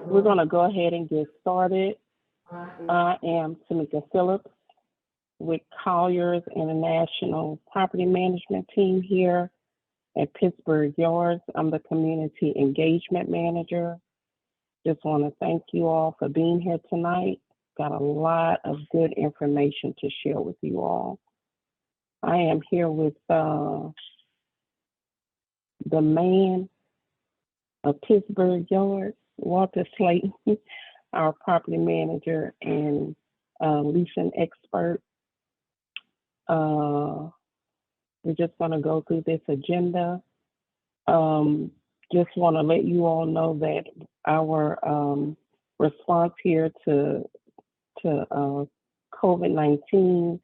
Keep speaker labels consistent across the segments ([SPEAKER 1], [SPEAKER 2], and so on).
[SPEAKER 1] We're going to go ahead and get started. I am Tameka Phillips with Colliers International Property Management Team here at Pittsburgh Yards. I'm the Community Engagement Manager. Just want to thank you all for being here tonight. Got a lot of good information to share with you all. I am here with the man of Pittsburgh Yards, Walter Slaton, our property manager and leasing expert. We're just going to go through this agenda. Just want to let you all know that our response here to COVID-19,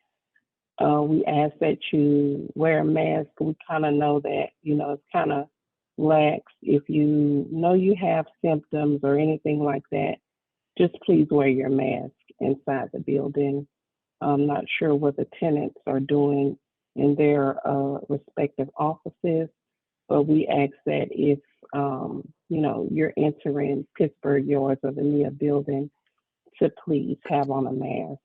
[SPEAKER 1] we ask that you wear a mask. We kind of know that, it's kind of lax. If you know you have symptoms or anything like that, just please wear your mask inside the building. I'm not sure what the tenants are doing in their respective offices, but we ask that if, you're entering Pittsburgh Yards or the Ameerah building, to please have on a mask.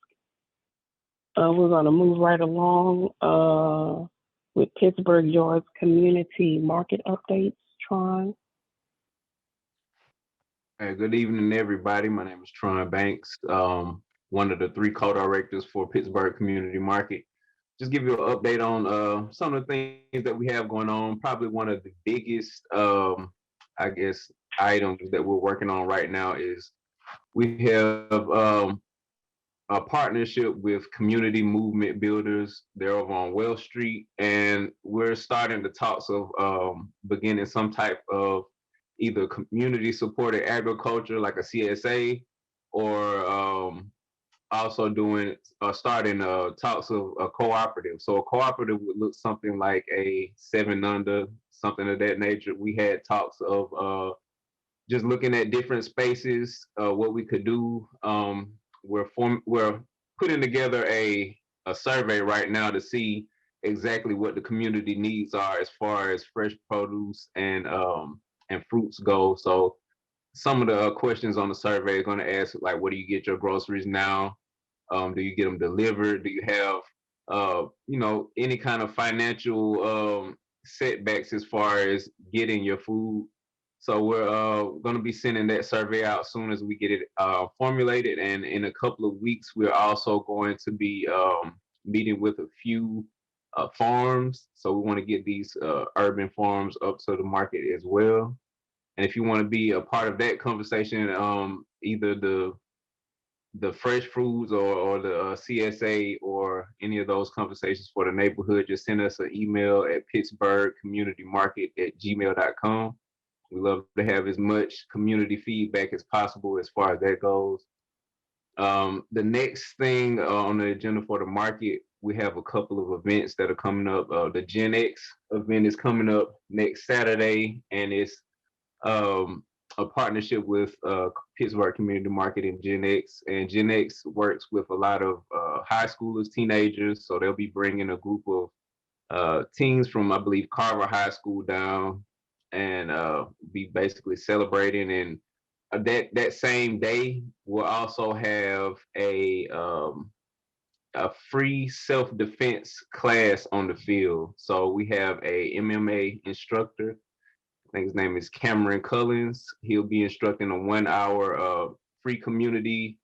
[SPEAKER 1] We're going to move right along with Pittsburgh Yards Community Market updates. Tron.
[SPEAKER 2] Good evening, everybody. My name is Tron Banks, one of the 3 co-directors for Pittsburgh Community Market. Just give you an update on some of the things that we have going on. Probably one of the biggest, items that we're working on right now is we have a partnership with Community Movement Builders. They're over on Wells Street, and we're starting the talks of beginning some type of either community supported agriculture like a CSA, or also starting talks of a cooperative. So a cooperative would look something like a 7 Under, something of that nature. We had talks of just looking at different spaces, what we could do. We're putting together a survey right now to see exactly what the community needs are as far as fresh produce and fruits go. So some of the questions on the survey are going to ask, like, where do you get your groceries now? Do you get them delivered? Do you have any kind of financial setbacks as far as getting your food? So we're going to be sending that survey out as soon as we get it formulated. And in a couple of weeks, we're also going to be meeting with a few farms. So we want to get these urban farms up to the market as well. And if you want to be a part of that conversation, either the fresh foods or the CSA or any of those conversations for the neighborhood, just send us an email at pittsburghcommunitymarket@gmail.com. We love to have as much community feedback as possible as far as that goes. The next thing on the agenda for the market, we have a couple of events that are coming up. The Gen X event is coming up next Saturday, and it's a partnership with Pittsburgh Community Market and Gen X. And Gen X works with a lot of high schoolers, teenagers. So they'll be bringing a group of teens from, I believe, Carver High School down, and be basically celebrating. And that same day, we'll also have a free self-defense class on the field. So we have a MMA instructor. I think his name is Cameron Collins. He'll be instructing a 1-hour free community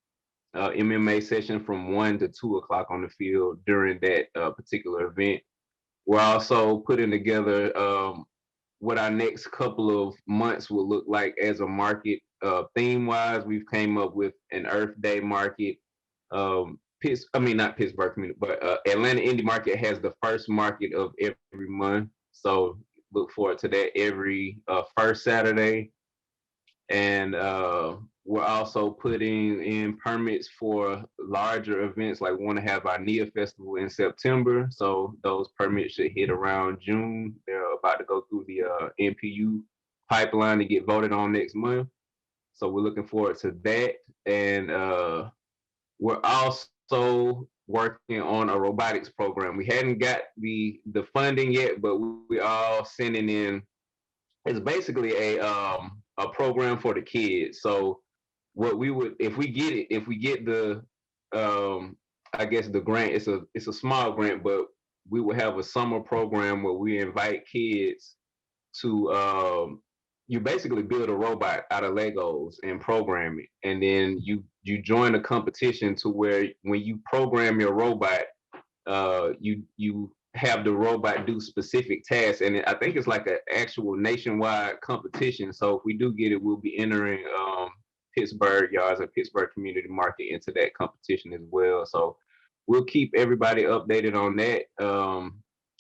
[SPEAKER 2] MMA session from 1 to 2 o'clock on the field during that particular event. We're also putting together what our next couple of months will look like as a market. Theme-wise, we've came up with an Earth Day market. Not Pittsburgh Community, but Atlanta Indie Market has the first market of every month. So look forward to that every first Saturday. And we're also putting in permits for larger events, like we want to have our NIA Festival in September. So those permits should hit around June. They're about to go through the NPU pipeline to get voted on next month. So we're looking forward to that. And we're also working on a robotics program. We hadn't got the funding yet, but we all sending in. It's basically a program for the kids. So what we would, if we get the, I guess the grant, it's a small grant, but we would have a summer program where we invite kids to, you basically build a robot out of Legos and program it, and then you join a competition to where when you program your robot, you have the robot do specific tasks, and I think it's like an actual nationwide competition. So if we do get it, we'll be entering Pittsburgh Yards and Pittsburgh Community Market into that competition as well. So we'll keep everybody updated on that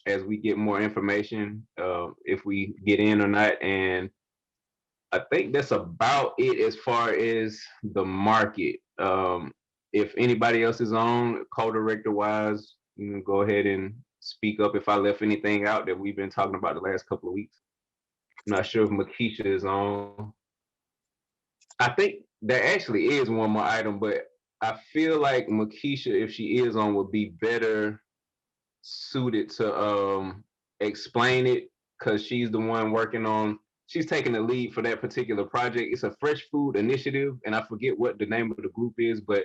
[SPEAKER 2] as we get more information, if we get in or not. And I think that's about it as far as the market. If anybody else is on, co-director wise, you can go ahead and speak up if I left anything out that we've been talking about the last couple of weeks. I'm not sure if Makisha is on. I think there actually is one more item, but I feel like Makisha, if she is on, would be better suited to explain it, because she's the one working on, she's taking the lead for that particular project. It's a fresh food initiative, and I forget what the name of the group is, but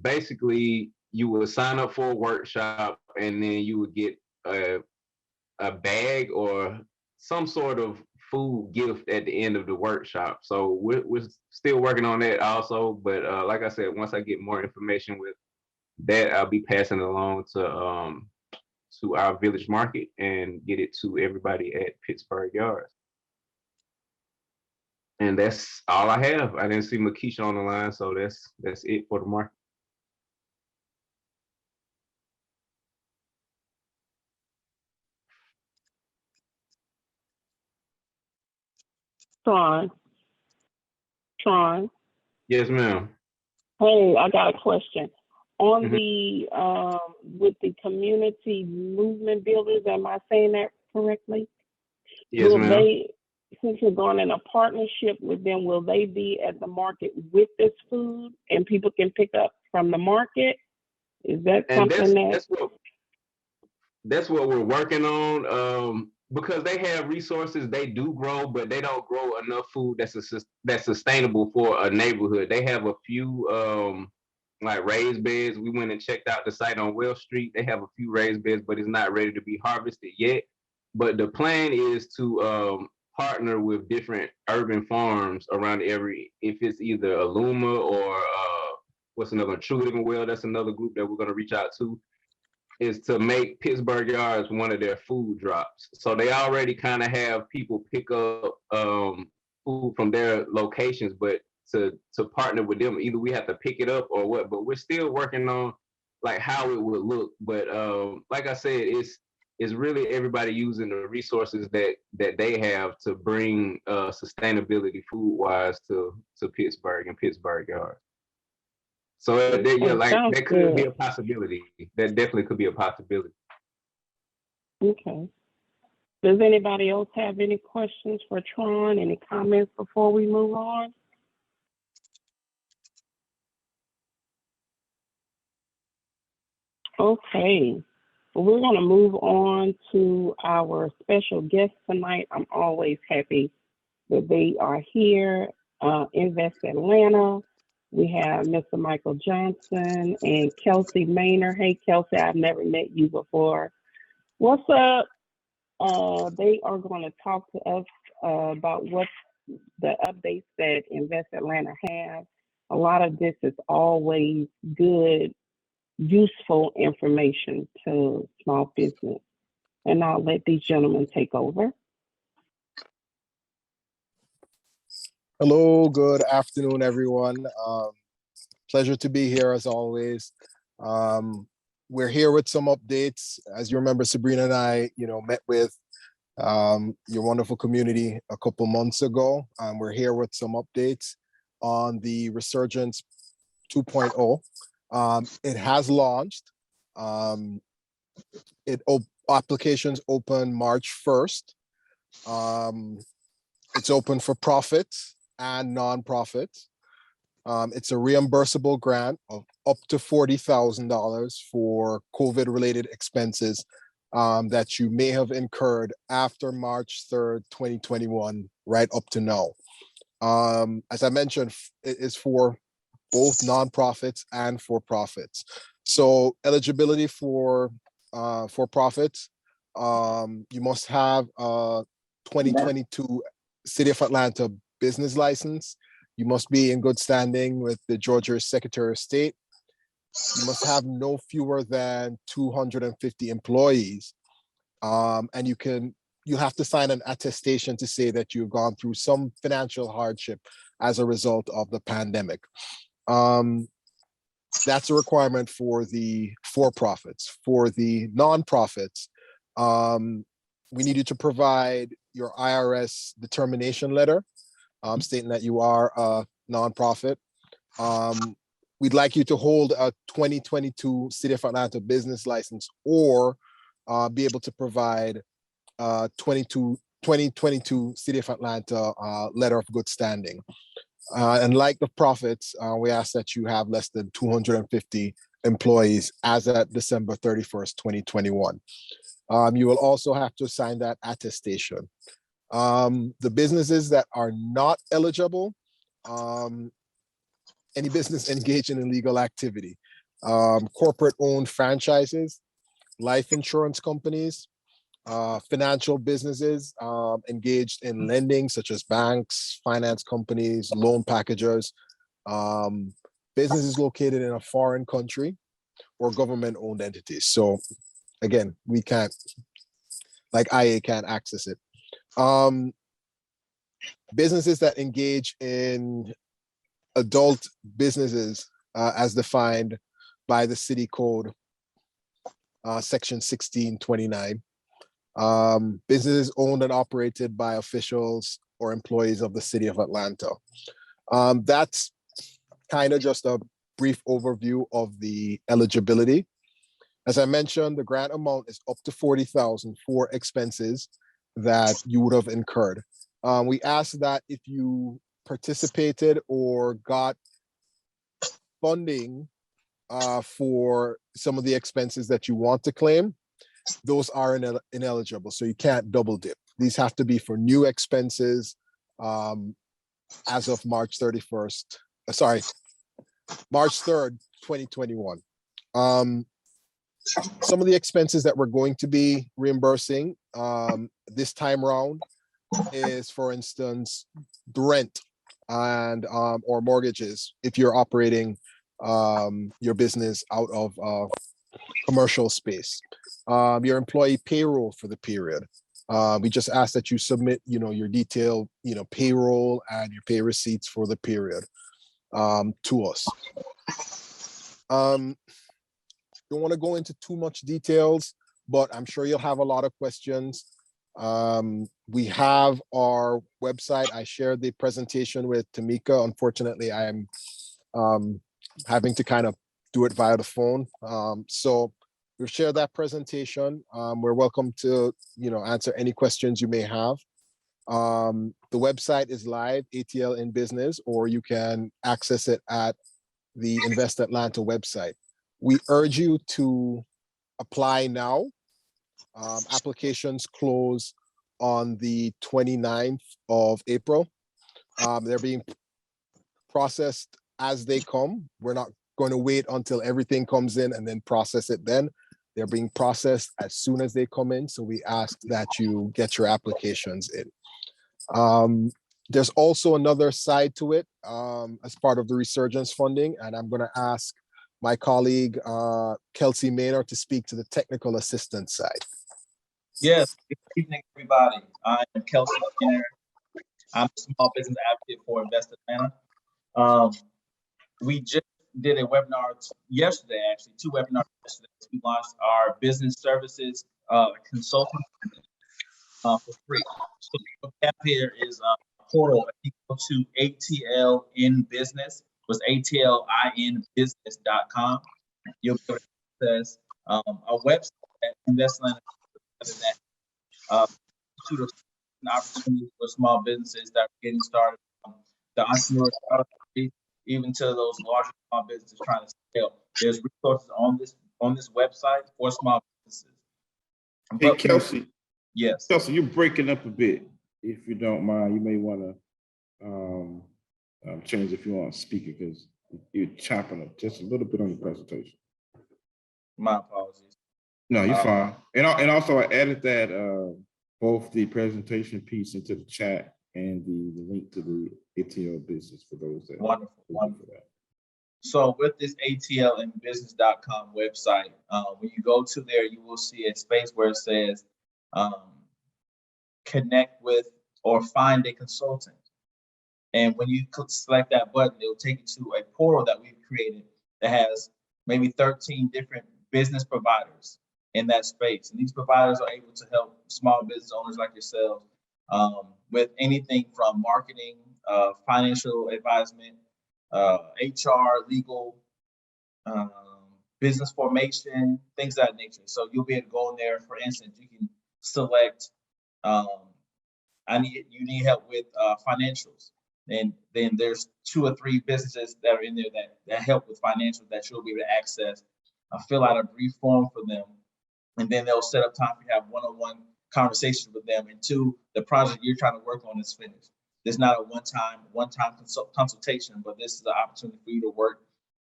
[SPEAKER 2] basically you would sign up for a workshop, and then you would get a bag or some sort of food gift at the end of the workshop. So we're still working on that also, but like I said, once I get more information with that, I'll be passing it along to our village market and get it to everybody at Pittsburgh Yards. And that's all I have. I didn't see Makisha on the line, so that's it for the market.
[SPEAKER 1] Tron.
[SPEAKER 2] Yes, ma'am.
[SPEAKER 1] Hey, I got a question. On
[SPEAKER 2] Mhm.
[SPEAKER 1] the with the community movement builders, am I saying that correctly?
[SPEAKER 2] Yes,
[SPEAKER 1] Will
[SPEAKER 2] ma'am.
[SPEAKER 1] they, since you're going in a partnership with them, will they be at the market with this food and people can pick up from the market? Is that
[SPEAKER 2] And
[SPEAKER 1] something that?
[SPEAKER 2] that's what we're working on. Because they have resources, they do grow, but they don't grow enough food that's sustainable for a neighborhood. They have a few like raised beds. We went and checked out the site on Wells Street. They have a few raised beds, but it's not ready to be harvested yet. But the plan is to partner with different urban farms around the area. If it's either Aluma or what's another one? True Living Well, that's another group that we're going to reach out to, is to make Pittsburgh Yards one of their food drops. So they already kind of have people pick up food from their locations, but to partner with them, either we have to pick it up or what. But we're still working on like how it would look. But like I said, it's really everybody using the resources that they have to bring sustainability food wise to Pittsburgh and Pittsburgh Yards. So yeah, like
[SPEAKER 1] Sounds
[SPEAKER 2] that could be
[SPEAKER 1] good.
[SPEAKER 2] a possibility. That definitely could be a possibility.
[SPEAKER 1] Okay. Does anybody else have any questions for Tron? Any comments before we move on? Okay. Well, we're going to move on to our special guest tonight. I'm always happy that they are here. Invest Atlanta. We have Mr. Michael Johnson and Kelsey Maynard. Hey, Kelsey, I've never met you before. What's up? They are going to talk to us about what the updates that Invest Atlanta have. A lot of this is always good, useful information to small business. And I'll let these gentlemen take over.
[SPEAKER 3] Hello, good afternoon, everyone. Pleasure to be here as always. We're here with some updates. As you remember, Sabrina and I, met with your wonderful community a couple months ago. We're here with some updates on the Resurgence 2.0. It has launched. Applications open March 1st. It's open for profits and nonprofits. It's a reimbursable grant of up to $40,000 for COVID-related expenses that you may have incurred after March 3rd, 2021, right up to now. As I mentioned, it is for both nonprofits and for-profits. So eligibility for profits, you must have a 2022 City of Atlanta business license. You must be in good standing with the Georgia Secretary of State. You must have no fewer than 250 employees. And you have to sign an attestation to say that you've gone through some financial hardship as a result of the pandemic. That's a requirement for the for-profits. For the nonprofits, we need you to provide your IRS determination letter stating that you are a nonprofit. We'd like you to hold a 2022 City of Atlanta business license, or be able to provide 2022 City of Atlanta letter of good standing. And like the profits, we ask that you have less than 250 employees as at December 31st, 2021. You will also have to sign that attestation. The businesses that are not eligible, any business engaged in illegal activity, corporate-owned franchises, life insurance companies, financial businesses engaged in lending, such as banks, finance companies, loan packagers, businesses located in a foreign country, or government-owned entities. So again, we can't, like IA can't access it. Businesses that engage in adult businesses as defined by the city code, section 1629. Businesses owned and operated by officials or employees of the City of Atlanta. That's kind of just a brief overview of the eligibility. As I mentioned, the grant amount is up to $40,000 for expenses that you would have incurred. We ask that if you participated or got funding for some of the expenses that you want to claim, those are ineligible, so you can't double dip. These have to be for new expenses as of March 31st, March 3rd, 2021. Some of the expenses that we're going to be reimbursing this time around is, for instance, the rent and or mortgages if you're operating your business out of commercial space. Your employee payroll for the period. We just ask that you submit, your detailed, payroll and your pay receipts for the period to us. Don't want to go into too much details, but I'm sure you'll have a lot of questions. We have our website. I shared the presentation with Tameka. Unfortunately, I am having to kind of do it via the phone. So we've shared that presentation. We're welcome to, answer any questions you may have. The website is live, ATL in Business, or you can access it at the Invest Atlanta website. We urge you to apply now. Applications close on the 29th of April. They're being processed as they come. We're not going to wait until everything comes in and then process it then. They're being processed as soon as they come in. So we ask that you get your applications in. There's also another side to it as part of the resurgence funding. And I'm going to ask my colleague, Kelsey Maynard, to speak to the technical assistance side.
[SPEAKER 4] Yes, good evening, everybody. I am Kelsey Maynard. I'm a small business advocate for Invest Atlanta. We just did a webinar yesterday, actually, 2 webinars yesterday. We launched our business services consulting for free. So what we have here is a portal. You go to ATL in Business, was atlinbusiness.com. You'll be able to access our website at Invest Atlanta that shoot an opportunity for small businesses that are getting started, the entrepreneurs, even to those larger small businesses trying to scale. There's resources on this website for small businesses.
[SPEAKER 5] Hey, Kelsey.
[SPEAKER 4] Yes.
[SPEAKER 5] Kelsey, you're breaking up a bit. If you don't mind, you may want to change if you want to speak it because you're chopping up just a little bit on your presentation.
[SPEAKER 4] My apologies.
[SPEAKER 5] No, you're fine. And also I added that both the presentation piece into the chat and the link to the ATL business for those that
[SPEAKER 4] wonderful. That. So with this atlnbusiness.com website, when you go to there, you will see a space where it says connect with or find a consultant. And when you select that button, it will take you to a portal that we've created that has maybe 13 different business providers in that space. And these providers are able to help small business owners like yourselves with anything from marketing, financial advisement, HR, legal, business formation, things of that nature. So you'll be able to go in there. For instance, you can select, you need help with financials. And then there's 2 or 3 businesses that are in there that help with financials that you'll be able to access. Fill out a brief form for them, and then they'll set up time for you to have one-on-one conversations with them. And 2, the project you're trying to work on is finished. There's not a one-time consultation, but this is an opportunity for you to work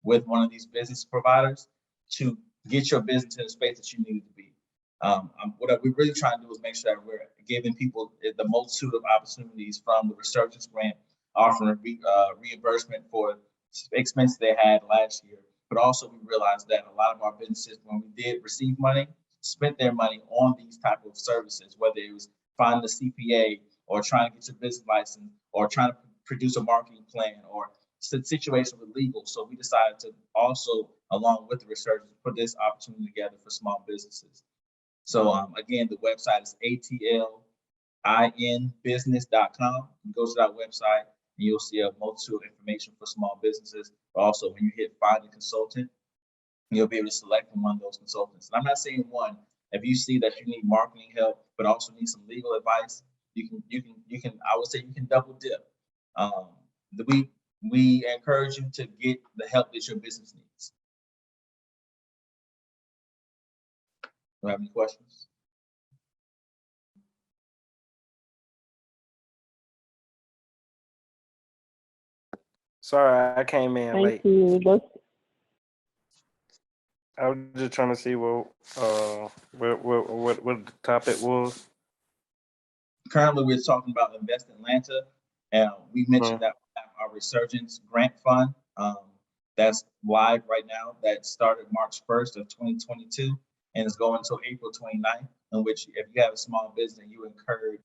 [SPEAKER 4] with one of these business providers to get your business in the space that you need it to be. What we're really trying to do is make sure that we're giving people the multitude of opportunities from the Resurgence Grant, offering reimbursement for expenses they had last year. But also we realized that a lot of our businesses, when we did receive money, spent their money on these type of services, whether it was finding a CPA or trying to get your business license or trying to produce a marketing plan or situation with legal. So we decided to also, along with the Resurgence, put this opportunity together for small businesses. So again, the website is atlnbusiness.com. You go to that website and you'll see a multitude of information for small businesses. But also when you hit find a consultant, you'll be able to select from one of those consultants. And I'm not saying one. If you see that you need marketing help, but also need some legal advice, you can. I would say you can double dip. We encourage you to get the help that your business needs. Do you have any questions?
[SPEAKER 6] Sorry, I came in late.
[SPEAKER 1] Thank you.
[SPEAKER 6] I was just trying to see what the topic was.
[SPEAKER 4] Currently, we're talking about Invest Atlanta, and we mentioned that we have our Resurgence Grant Fund that's live right now. That started March 1st of 2022 and is going until April 29th. In which, if you have a small business and you incurred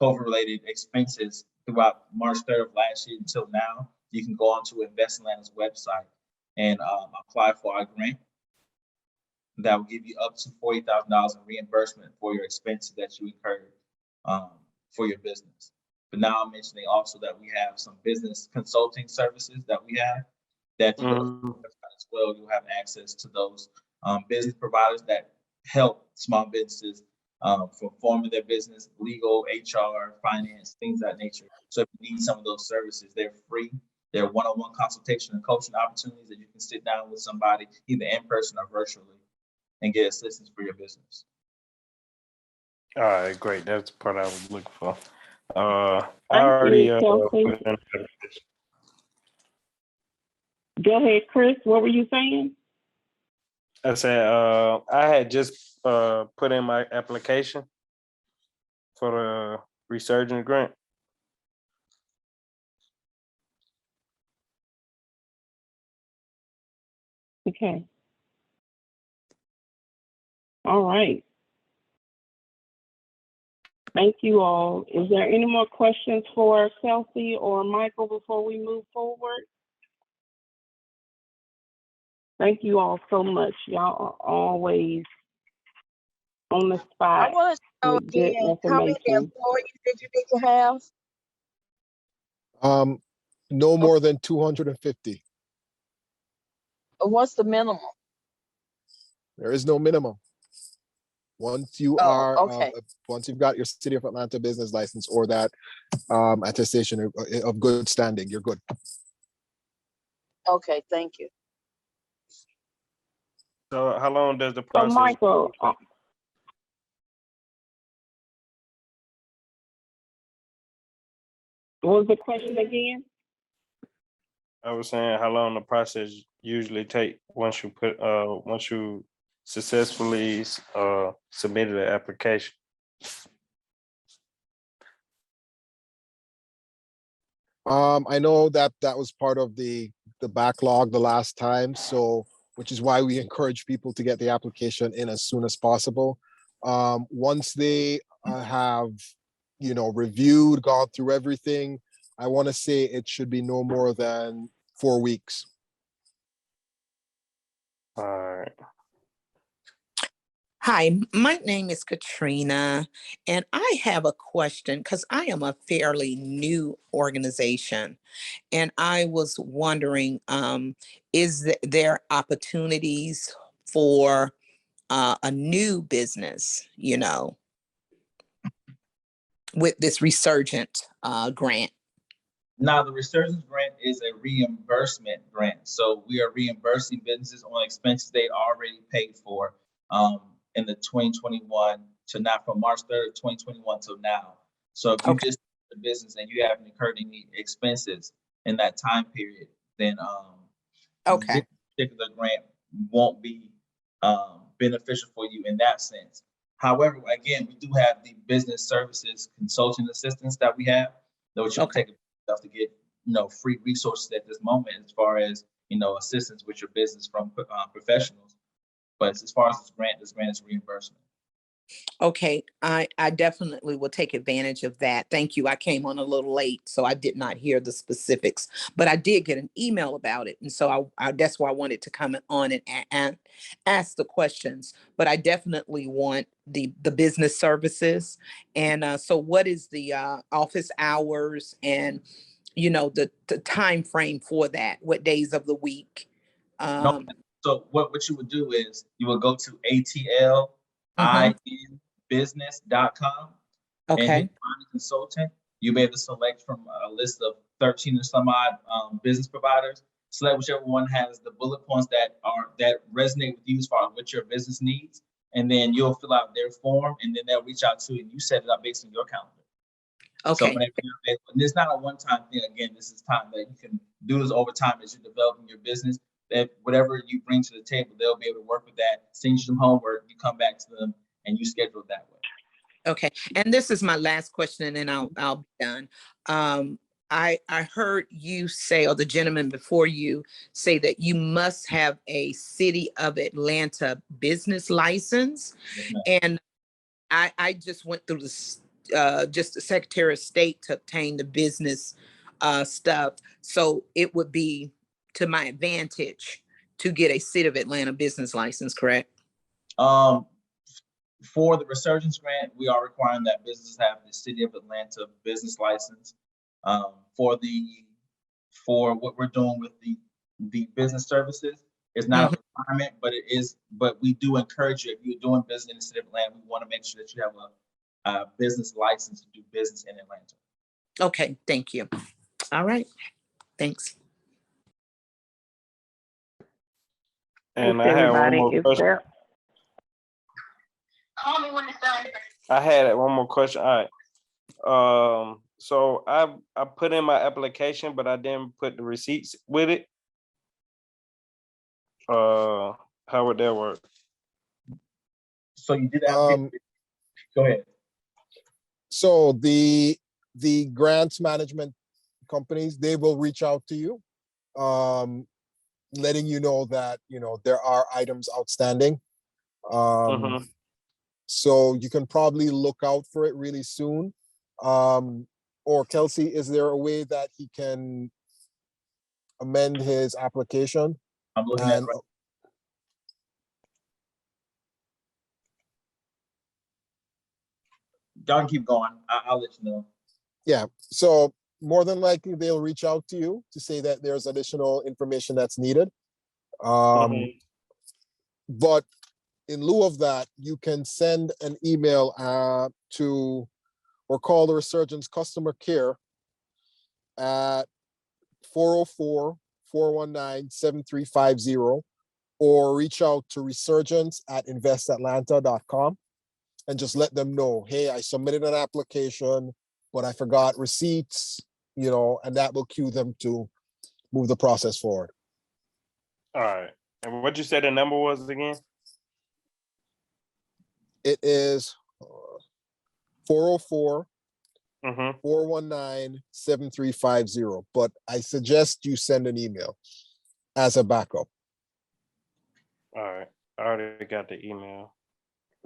[SPEAKER 4] COVID-related expenses throughout March 3rd of last year until now, you can go onto Invest Atlanta's website and apply for our grant that will give you up to $40,000 in reimbursement for your expenses that you incurred for your business. But now I'm mentioning also that we have some business consulting services that we have that you go to the website as well. You'll have access to those business providers that help small businesses for forming their business, legal, HR, finance, things of that nature. So if you need some of those services, they're free. They're one-on-one consultation and coaching opportunities that you can sit down with somebody, either in person or virtually, and get assistance for your business.
[SPEAKER 6] All right, great. That's the part I was looking for. I
[SPEAKER 1] Thank
[SPEAKER 6] already
[SPEAKER 1] you, Kelsey. Go ahead, Chris. What were you saying?
[SPEAKER 6] I said I had just put in my application for the Resurgence Grant.
[SPEAKER 1] Okay. All right. Thank you all. Is there any more questions for Kelsey or Michael before we move forward? Thank you all so much. Y'all are always on the spot.
[SPEAKER 7] I want to know again, how many employees did you need to have?
[SPEAKER 3] No more than 250.
[SPEAKER 7] What's the minimum?
[SPEAKER 3] There is no minimum. Once you once you've got your City of Atlanta business license or that attestation of good standing, you're good.
[SPEAKER 7] Okay, thank you.
[SPEAKER 6] So how long does the
[SPEAKER 1] So
[SPEAKER 6] process?
[SPEAKER 1] Michael, What was the question again?
[SPEAKER 6] I was saying how long the process usually take once you successfully submitted an application.
[SPEAKER 3] I know that was part of the backlog the last time, so which is why we encourage people to get the application in as soon as possible. Once they have, reviewed, gone through everything, I want to say it should be no more than 4 weeks.
[SPEAKER 6] All right.
[SPEAKER 8] Hi, my name is Katrina, and I have a question because I am a fairly new organization, and I was wondering, is there opportunities for a new business, with this resurgent grant?
[SPEAKER 4] Now, the Resurgence Grant is a reimbursement grant. So we are reimbursing businesses on expenses they already paid for in the 2021 to now, from March 3rd, 2021 till now. So if you just the business and you haven't incurred any expenses in that time period, then this particular grant won't be beneficial for you in that sense. However, again, we do have the business services consulting assistance that we have, which you can take to get free resources at this moment as far as assistance with your business from professionals. But as far as this grant is reimbursement.
[SPEAKER 8] Okay, I definitely will take advantage of that. Thank you. I came on a little late, so I did not hear the specifics, but I did get an email about it. And so I that's why I wanted to come on and ask the questions, but I definitely want the business services. And so what is the office hours and, the time frame for that? What days of the week?
[SPEAKER 4] No, so what you would do is you will go to atlinbusiness.com and hit find a consultant. You'll be able to select from a list of 13 or some odd business providers. Select whichever one has the bullet points that resonate with you as far as what your business needs, and then you'll fill out their form, and then they'll reach out to you and you set it up based on your calendar. So whenever you're available, and it's not a one-time thing. Again, this is time that you can do this over time as you're developing your business. That whatever you bring to the table, they'll be able to work with that, send you some homework, you come back to them, and you schedule it that way.
[SPEAKER 8] Okay, and this is my last question, and then I'll be done. I heard you say, or the gentleman before you say, that you must have a City of Atlanta business license, and I just went through this, just the Secretary of State to obtain the business stuff, so it would be to my advantage to get a City of Atlanta business license, correct?
[SPEAKER 4] For the Resurgence Grant, we are requiring that businesses have the City of Atlanta business license. For what we're doing with the business services, it's not a requirement, but we do encourage you, if you're doing business in the City of Atlanta, we want to make sure that you have a business license to do business in Atlanta.
[SPEAKER 8] Okay, thank you. All right, thanks.
[SPEAKER 6] And I had one more question. I had one more question. All right. So I put in my application, but I didn't put the receipts with it. How would that work?
[SPEAKER 4] So you did go ahead.
[SPEAKER 3] So the grants management companies, they will reach out to you, letting you know that there are items outstanding. So you can probably look out for it really soon. Or Kelsey, is there a way that he can amend his application?
[SPEAKER 4] I'm looking at it. Y'all can keep going. I'll let you know.
[SPEAKER 3] Yeah. So more than likely they'll reach out to you to say that there's additional information that's needed. But in lieu of that, you can send an email to or call the Resurgence customer care at 404-419-7350, or reach out to resurgence@investatlanta.com and just let them know, hey, I submitted an application, but I forgot receipts. and that will cue them to move the process forward.
[SPEAKER 6] All right. And what you said the number was again?
[SPEAKER 3] It is 404
[SPEAKER 6] Mm-hmm.
[SPEAKER 3] 419-7350. But I suggest you send an email as a backup.
[SPEAKER 6] All right. I already got the email.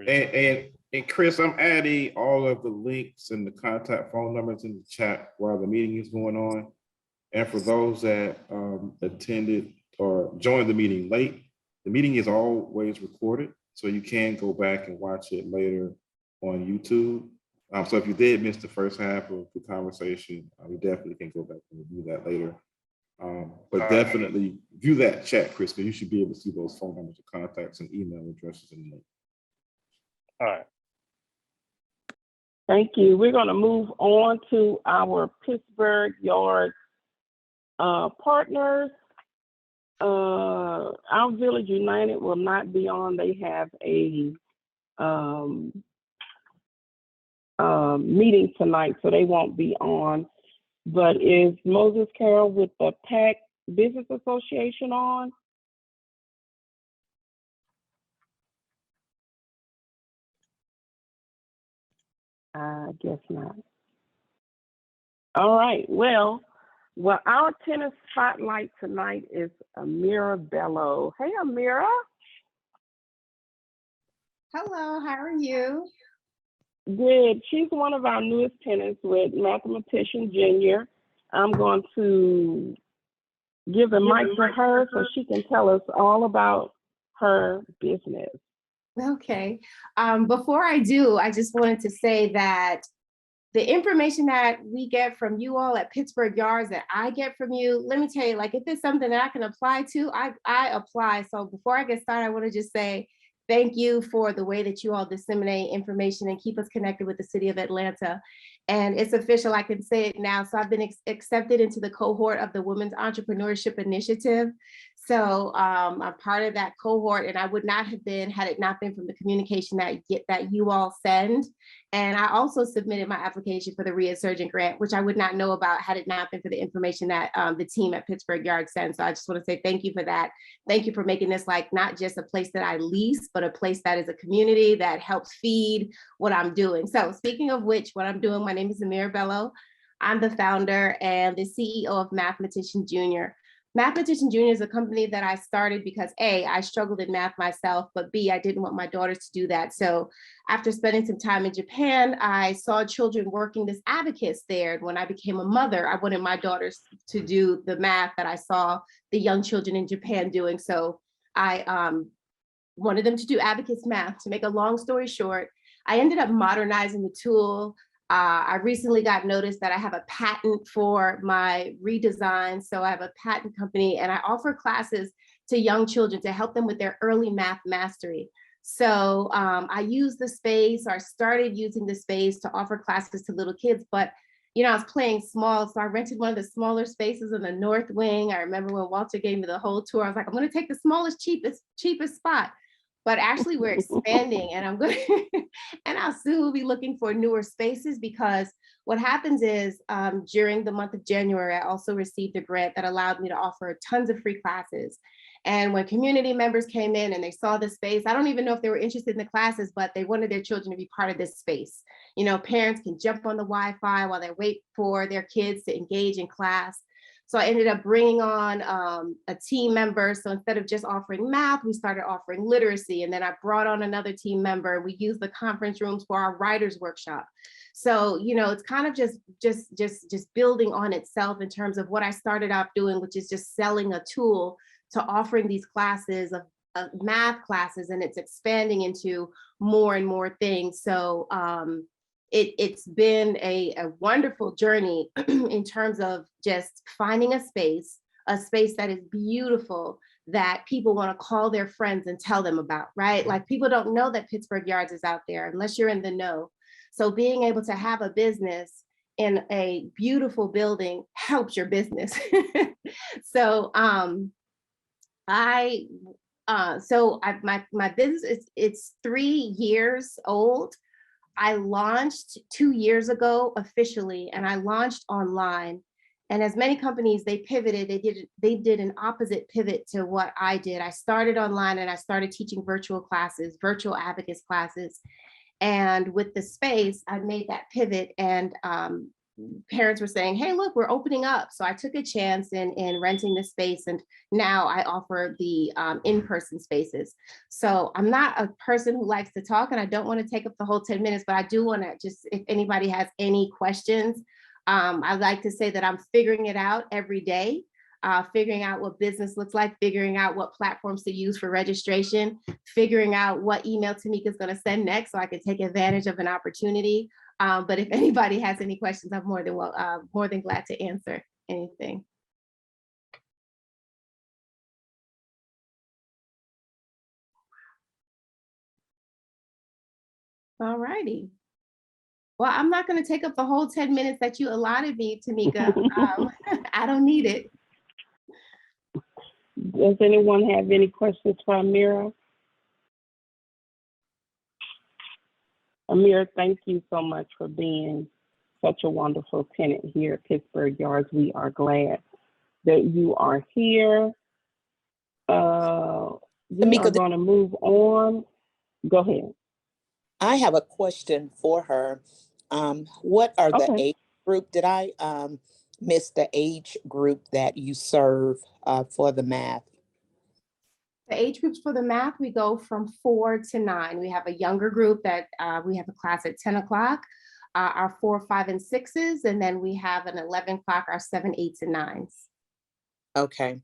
[SPEAKER 5] And Chris, I'm adding all of the links and the contact phone numbers in the chat while the meeting is going on. And for those that attended or joined the meeting late, the meeting is always recorded, so you can go back and watch it later on YouTube. So if you did miss the first half of the conversation, we definitely can go back and review that later. But definitely view that chat, Chris, because you should be able to see those phone numbers, contacts, and email addresses in there.
[SPEAKER 6] All right.
[SPEAKER 1] Thank you. We're going to move on to our Pittsburgh Yards Partners. Our Village United will not be on. They have a meeting tonight, so they won't be on. But is Moses Carroll with the PAC Business Association on? I guess not. All right. Well, our tenant spotlight tonight is Ameerah Bello. Hey, Ameerah.
[SPEAKER 9] Hello, how are you?
[SPEAKER 1] Good. She's one of our newest tenants with Mathematician Jr. I'm going to give the mic to her so she can tell us all about her business.
[SPEAKER 9] Okay. Before I do, I just wanted to say that the information that we get from you all at Pittsburgh Yards that I get from you, let me tell you, like if it's something that I can apply to, I apply. So before I get started, I want to just say thank you for the way that you all disseminate information and keep us connected with the city of Atlanta. And it's official, I can say it now. So I've been accepted into the cohort of the Women's Entrepreneurship Initiative. So I'm part of that cohort, and I would not have been had it not been from the communication that you all send. And I also submitted my application for the Resurgent Grant, which I would not know about had it not been for the information that the team at Pittsburgh Yards sends. So I just want to say thank you for that. Thank you for making this like not just a place that I lease, but a place that is a community that helps feed what I'm doing. So speaking of which, what I'm doing, my name is Ameerah Bello. I'm the founder and the CEO of Mathematician Jr. Mathematician Jr. is a company that I started because A, I struggled in math myself, but B, I didn't want my daughters to do that. So after spending some time in Japan, I saw children working this abacus there. And when I became a mother, I wanted my daughters to do the math that I saw the young children in Japan doing. So I wanted them to do abacus math. To make a long story short, I ended up modernizing the tool. I recently got notice that I have a patent for my redesign. So I have a patent company and I offer classes to young children to help them with their early math mastery. So I use the space, or I started using the space to offer classes to little kids, but I was playing small. So I rented one of the smaller spaces in the North Wing. I remember when Walter gave me the whole tour, I was like, I'm gonna take the smallest, cheapest spot. But actually we're expanding, and and I'll soon be looking for newer spaces, because what happens is during the month of January, I also received a grant that allowed me to offer tons of free classes. And when community members came in and they saw the space, I don't even know if they were interested in the classes, but they wanted their children to be part of this space. Parents can jump on the Wi-Fi while they wait for their kids to engage in class. So I ended up bringing on a team member. So instead of just offering math, we started offering literacy. And then I brought on another team member. We used the conference rooms for our writers workshop. So, it's kind of just building on itself in terms of what I started off doing, which is just selling a tool to offering these classes of math classes, and it's expanding into more and more things. So it's been a wonderful journey in terms of just finding a space that is beautiful, that people want to call their friends and tell them about, right? Like, people don't know that Pittsburgh Yards is out there unless you're in the know. So being able to have a business in a beautiful building helps your business. So my business it's 3 years old. I launched 2 years ago officially, and I launched online. And as many companies, they pivoted, they did an opposite pivot to what I did. I started online and I started teaching virtual classes, virtual abacus classes. And with the space, I made that pivot, and parents were saying, hey, look, we're opening up. So I took a chance in renting the space, and now I offer the in-person spaces. So I'm not a person who likes to talk, and I don't want to take up the whole 10 minutes, but I do want to just, if anybody has any questions, I'd like to say that I'm figuring it out every day, figuring out what business looks like, figuring out what platforms to use for registration, figuring out what email Tameka is going to send next so I can take advantage of an opportunity. But if anybody has any questions, I'm more than glad to answer anything. All righty. Well, I'm not going to take up the whole 10 minutes that you allotted me, Tameka. I don't need it.
[SPEAKER 1] Does anyone have any questions for Ameerah? Ameerah, thank you so much for being such a wonderful tenant here at Pittsburgh Yards. We are glad that you are here. We are going to move on. Go ahead.
[SPEAKER 10] I have a question for her. What are the
[SPEAKER 1] Okay.
[SPEAKER 10] age group? Did I miss the age group that you serve for the math?
[SPEAKER 9] The age groups for the math, we go from 4 to 9. We have a younger group that we have a class at 10 o'clock, our 4, 5, and 6s, and then we have an 11 o'clock, our 7, 8s, and 9s.
[SPEAKER 10] Okay.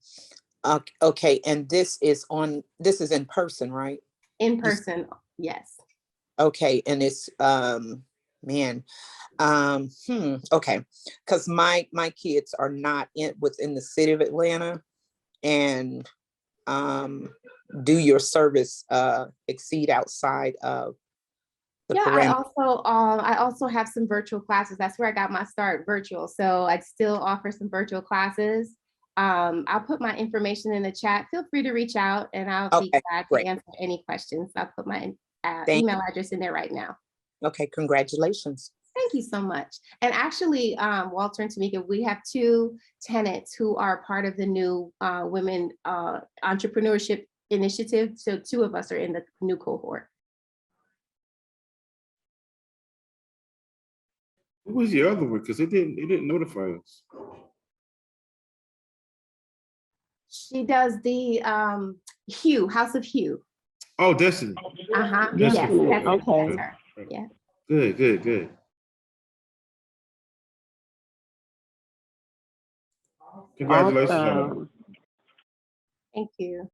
[SPEAKER 10] Okay, and this is in person, right?
[SPEAKER 9] In person, yes.
[SPEAKER 10] Okay, and it's okay, because my kids are not within the city of Atlanta, and do your service exceed outside of the parameters?
[SPEAKER 9] I also have some virtual classes. That's where I got my start, virtual. So I still offer some virtual classes. I'll put my information in the chat. Feel free to reach out, and I'll be glad to answer any questions. I'll put my email address in there right now.
[SPEAKER 10] Okay, congratulations.
[SPEAKER 9] Thank you so much. And actually, Walter and Tameka, we have 2 tenants who are part of the new Women Entrepreneurship Initiative. So 2 of us are in the new cohort.
[SPEAKER 5] Who was the other one? Because it didn't notify us.
[SPEAKER 9] She does the Hugh, House of Hugh.
[SPEAKER 5] Oh, Destiny.
[SPEAKER 9] Yes,
[SPEAKER 5] Destiny.
[SPEAKER 9] that's
[SPEAKER 1] Okay.
[SPEAKER 9] her. Yeah.
[SPEAKER 5] Good. Congratulations on
[SPEAKER 1] Awesome.
[SPEAKER 9] Thank you.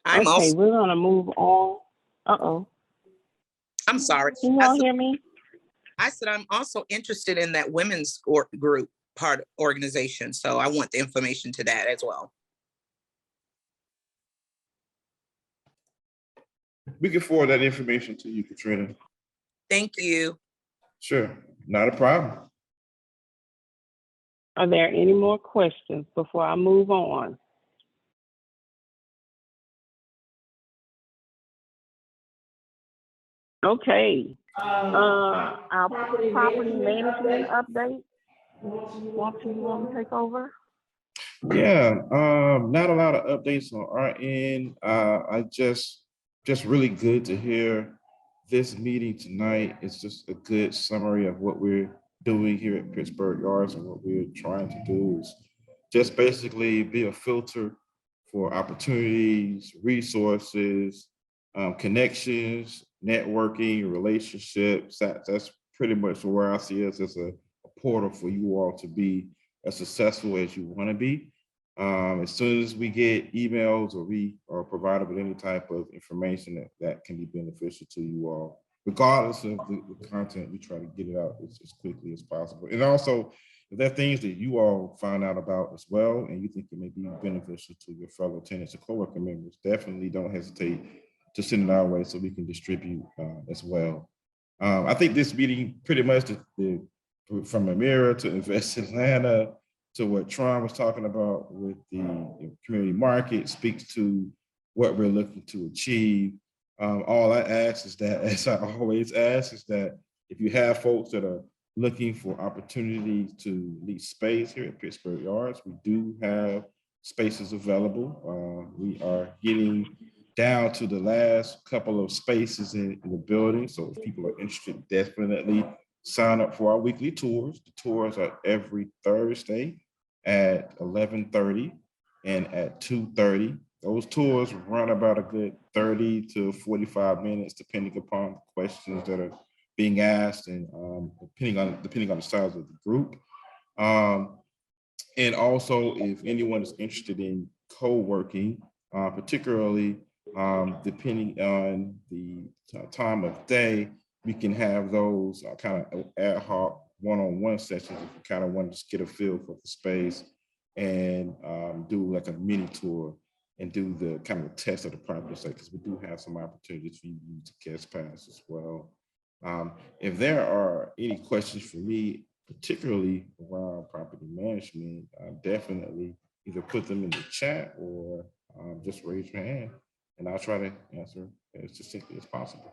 [SPEAKER 1] Okay, we're gonna move on.
[SPEAKER 10] I'm sorry.
[SPEAKER 1] Can you all hear me?
[SPEAKER 10] I said I'm also interested in that women's group organization, so I want the information to that as well.
[SPEAKER 5] We can forward that information to you, Katrina.
[SPEAKER 10] Thank you.
[SPEAKER 5] Sure, not a problem.
[SPEAKER 1] Are there any more questions before I move on? Okay. Our property management update. Walter, you want to take over?
[SPEAKER 5] Yeah, not a lot of updates on our end. I just really good to hear this meeting tonight. It's just a good summary of what we're doing here at Pittsburgh Yards, and what we're trying to do is just basically be a filter for opportunities, resources, connections, networking, relationships. That's pretty much where I see us as a portal for you all to be as successful as you want to be. As soon as we get emails or we are provided with any type of information that can be beneficial to you all, regardless of the content, we try to get it out as quickly as possible. And also, if there are things that you all find out about as well, and you think it may be beneficial to your fellow tenants or coworker members, definitely don't hesitate to send it our way so we can distribute as well. I think this meeting pretty much from Ameerah to Invest Atlanta to what Tron was talking about with the community market speaks to what we're looking to achieve. All I ask is that, as I always ask, is that if you have folks that are looking for opportunities to lease space here at Pittsburgh Yards, we do have spaces available. We are getting down to the last couple of spaces in the building. So if people are interested, definitely sign up for our weekly tours. The tours are every Thursday at 11:30 and at 2:30. Those tours run about a good 30 to 45 minutes, depending upon the questions that are being asked and depending on the size of the group. And also, if anyone is interested in co-working, particularly depending on the time of day, we can have those kind of ad hoc one-on-one sessions if you kind of want to just get a feel for the space and do like a mini tour and do the kind of test of the property site, because we do have some opportunities for you to use the guest pass as well. If there are any questions for me, particularly around property management, definitely either put them in the chat or just raise your hand and I'll try to answer as succinctly as possible.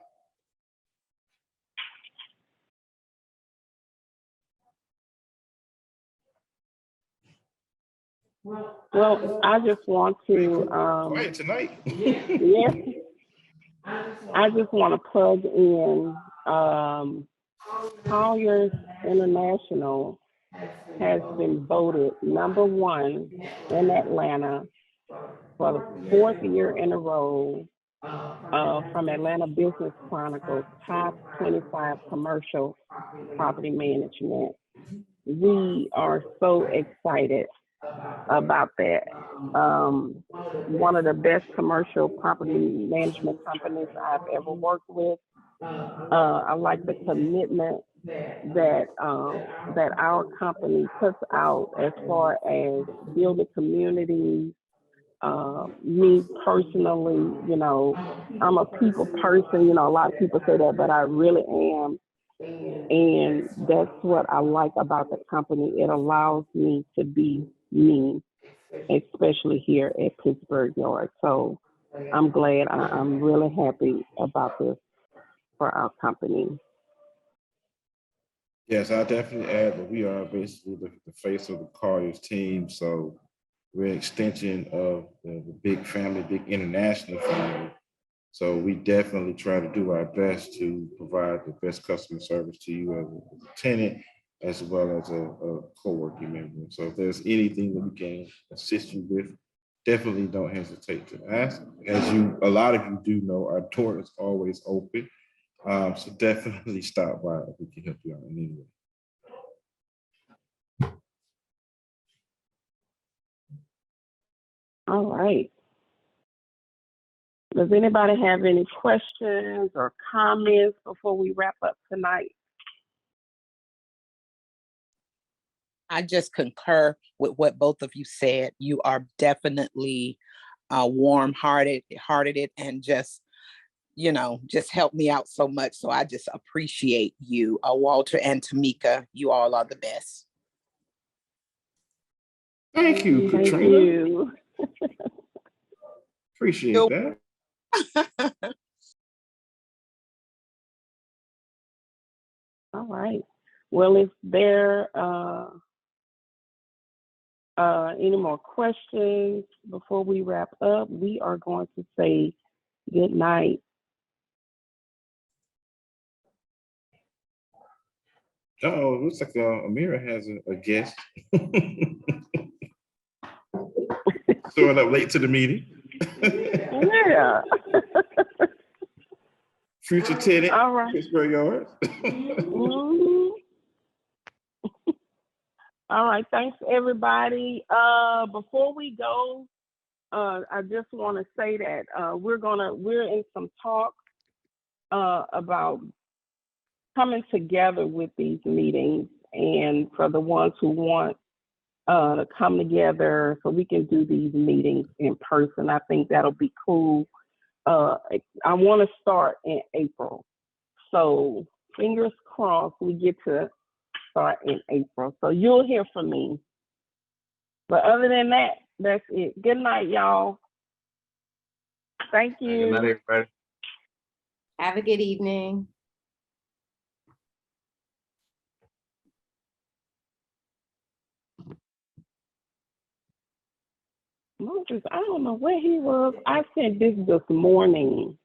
[SPEAKER 1] Well, I just want to,
[SPEAKER 5] Quiet tonight.
[SPEAKER 1] yes, I just want to plug in Colliers International has been voted #1 in Atlanta for the 4th year in a row from Atlanta Business Chronicle's top 25 commercial property management. We are so excited about that. One of the best commercial property management companies I've ever worked with. I like the commitment that that our company puts out as far as building communities. Me personally, you know, I'm a people person. You know, a lot of people say that, but I really am. And that's what I like about the company. It allows me to be me, especially here at Pittsburgh Yards. So I'm glad. I'm really happy about this for our company.
[SPEAKER 5] Yes, I definitely add that we are basically the face of the Colliers team. So we're an extension of the big family, big international family. So we definitely try to do our best to provide the best customer service to you as a tenant, as well as a co-working member. So if there's anything that we can assist you with, definitely don't hesitate to ask. As a lot of you do know, our door is always open. So definitely stop by if we can help you out in any way.
[SPEAKER 1] All right. Does anybody have any questions or comments before we wrap up tonight?
[SPEAKER 10] I just concur with what both of you said. You are definitely warm-hearted, and just, you know, just help me out so much. So I just appreciate you, Walter and Tameka. You all are the best.
[SPEAKER 5] Thank you,
[SPEAKER 1] Thank
[SPEAKER 5] Katrina.
[SPEAKER 1] you.
[SPEAKER 5] Appreciate that.
[SPEAKER 1] All right. Well, if there any more questions before we wrap up, we are going to say good night.
[SPEAKER 5] Oh, looks like Ameerah has a guest. Showing up late to the meeting.
[SPEAKER 1] Yeah.
[SPEAKER 5] Future tenant,
[SPEAKER 1] All right.
[SPEAKER 5] Pittsburgh Yards.
[SPEAKER 1] Mhm. All right, thanks everybody. Before we go, I just want to say that we're in some talks about coming together with these meetings, and for the ones who want to come together so we can do these meetings in person, I think that'll be cool. I want to start in April, so fingers crossed we get to start in April. So you'll hear from me. But other than that, that's it. Good night, y'all. Thank you.
[SPEAKER 2] Good night, everybody.
[SPEAKER 9] Have a good evening.
[SPEAKER 1] Moses, I don't know where he was. I sent this morning.